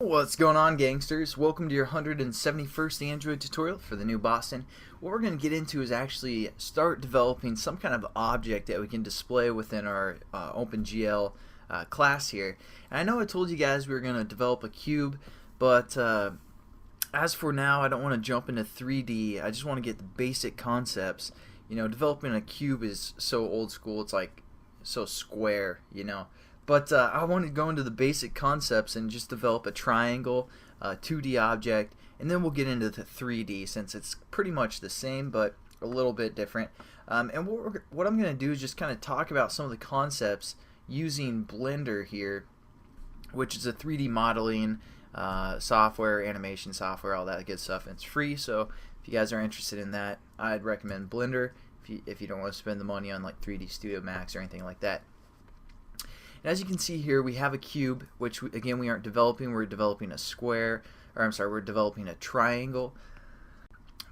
What's going on, gangsters? Welcome to your 171st Android tutorial for the new Boston. What we're going to get into is actually start developing some kind of object that we can display within our OpenGl class here. And I know I told you guys we were going to develop a cube, but as for now, I don't want to jump into 3D. I just want to get the basic concepts. You know, developing a cube is so old school. It's like so square, you know. But I want to go into the basic concepts and just develop a triangle, 2D object, and then we'll get into the 3D since it's pretty much the same but a little bit different. And what I'm going to do is just kind of talk about some of the concepts using Blender here, which is a 3D modeling software, animation software, all that good stuff. And it's free, so if you guys are interested in that, I'd recommend Blender if you don't want to spend the money on like 3D Studio Max or anything like that. And as you can see here, we have a cube, which again we aren't developing. We're developing a square, or I'm sorry, we're developing a triangle.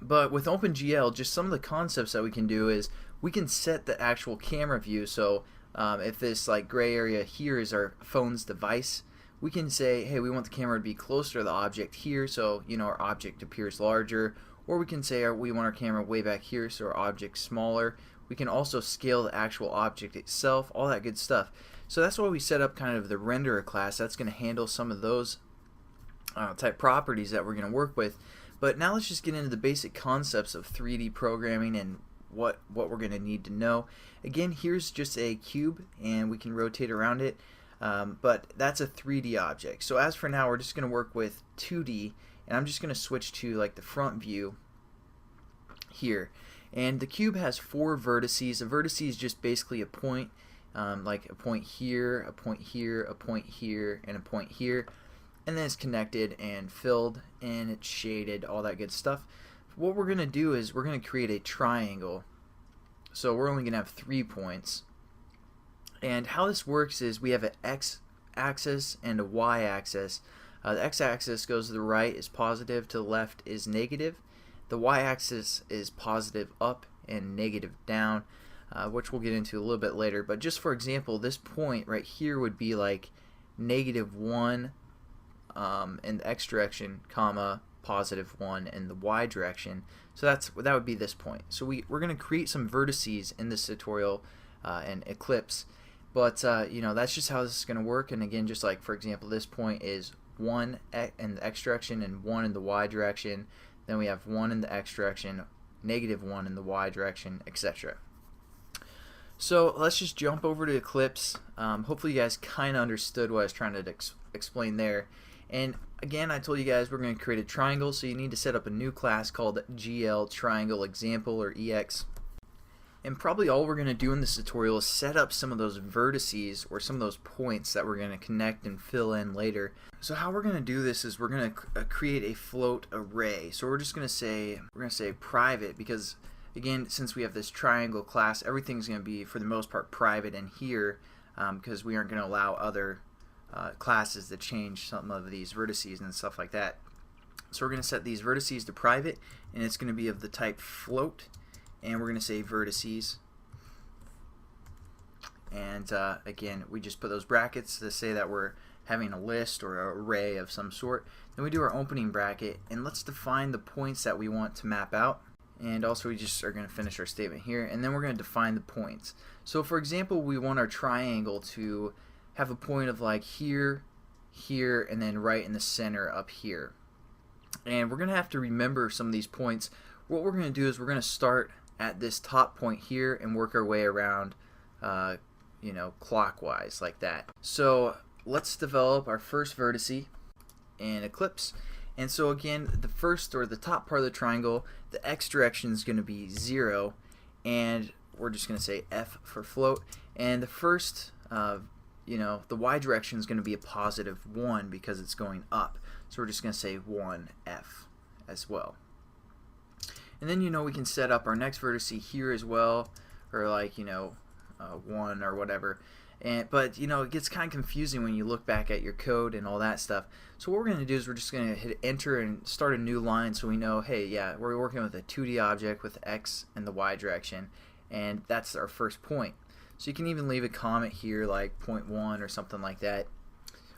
But with OpenGl, just some of the concepts that we can do is we can set the actual camera view. So if this like gray area here is our phone's device, we can say, hey, we want the camera to be closer to the object here, so you know our object appears larger. Or we can say we want our camera way back here, so our object's smaller. We can also scale the actual object itself, all that good stuff. So that's why we set up kind of the renderer class. That's going to handle some of those type properties that we're going to work with. But now let's just get into the basic concepts of 3D programming and what we're going to need to know. Again, here's just a cube, and we can rotate around it. But that's a 3D object. So as for now, we're just going to work with 2D, and I'm just going to switch to like the front view here. And the cube has 4 vertices. A vertice is just basically a point. Like a point here, a point here, a point here, and a point here, and then it's connected and filled and it's shaded, all that good stuff. What we're gonna do is we're gonna create a triangle, so we're only gonna have 3 points. And how this works is we have an x-axis and a y-axis. The x-axis goes to the right is positive, to the left is negative. The y-axis is positive up and negative down. Which we'll get into a little bit later. But just for example, this point right here would be like -1 in the x direction, comma, +1 in the y direction. So that would be this point. So we're going to create some vertices in this tutorial in Eclipse. But you know, that's just how this is going to work. And again, just like for example, this point is 1 in the x direction and 1 in the y direction. Then we have 1 in the x direction, -1 in the y direction, etc. So let's just jump over to Eclipse. Hopefully you guys kind of understood what I was trying to explain there. And again, I told you guys we're going to create a triangle, so you need to set up a new class called GL Triangle Example, or EX. And probably all we're going to do in this tutorial is set up some of those vertices or some of those points that we're going to connect and fill in later. So how we're going to do this is we're going to create a float array. So we're just going to say private, because again, since we have this triangle class, everything's going to be, for the most part, private in here, because we aren't going to allow other classes to change some of these vertices and stuff like that. So we're going to set these vertices to private, and it's going to be of the type float, and we're going to say vertices. And again, we just put those brackets to say that we're having a list or an array of some sort. Then we do our opening bracket, and let's define the points that we want to map out. And also we just are going to finish our statement here, and then we're going to define the points. So for example, we want our triangle to have a point of like here, here, and then right in the center up here. And we're going to have to remember some of these points. What we're going to do is we're going to start at this top point here and work our way around you know, clockwise like that. So let's develop our first vertice in Eclipse. And so again, the first, or the top part of the triangle, the x direction is going to be 0, and we're just going to say F for float. And the first, you know, the y direction is going to be a +1 because it's going up. So we're just going to say 1F as well. And then, you know, we can set up our next vertice here as well, or like, you know, 1 or whatever. But you know, it gets kind of confusing when you look back at your code and all that stuff. So what we're going to do is we're just going to hit enter and start a new line, so we know, hey, yeah, we're working with a 2D object with x and the y direction, and that's our first point. So you can even leave a comment here like 0.1 or something like that,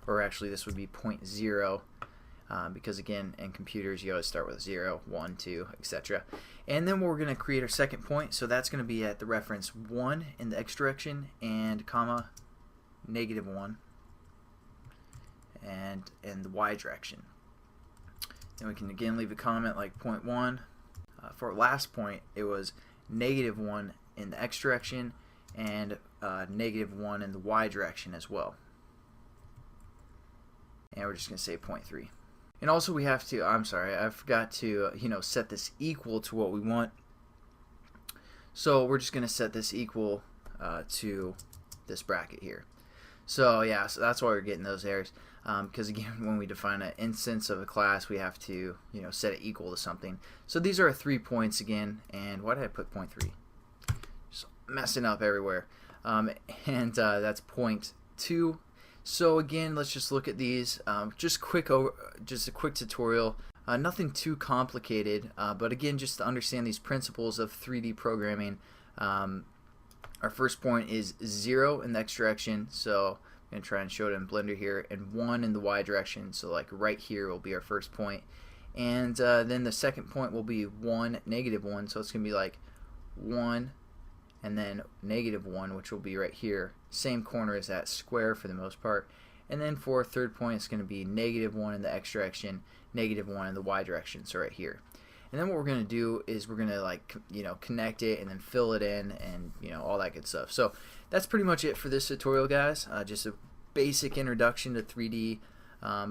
or actually this would be 0.0. because again, in computers you always start with 0, 1, 2, etc. And then we're going to create our second point, so that's going to be at the reference 1 in the x direction and comma -1 and in the y direction. Then we can again leave a comment like point 1. For our last point, it was -1 in the x direction and -1 in the y direction as well. And we're just going to say 0.3. And also we have to, I'm sorry, I forgot to set this equal to what we want. So we're just going to set this equal to this bracket here. So yeah, so that's why we're getting those errors. Because again, when we define an instance of a class, we have to set it equal to something. So these are our 3 points again. And why did I put 0.3? Just messing up everywhere. And that's 0.2. So again, let's just look at these. Just a quick tutorial. Nothing too complicated, but again, just to understand these principles of 3D programming. Our first point is 0 in the x direction, so I'm going to try and show it in Blender here, and 1 in the y direction, so like right here will be our first point. And then the second point will be 1, -1, so it's going to be like 1 and then -1, which will be right here. Same corner as that square for the most part. And then for our third point, it's going to be -1 in the x direction, -1 in the y direction, so right here. And then what we're going to do is we're going to connect it and then fill it in and all that good stuff. So that's pretty much it for this tutorial, guys. Just a basic introduction to 3D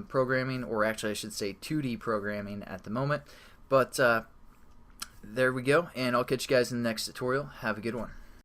programming, or actually I should say 2D programming at the moment. But there we go, and I'll catch you guys in the next tutorial. Have a good one.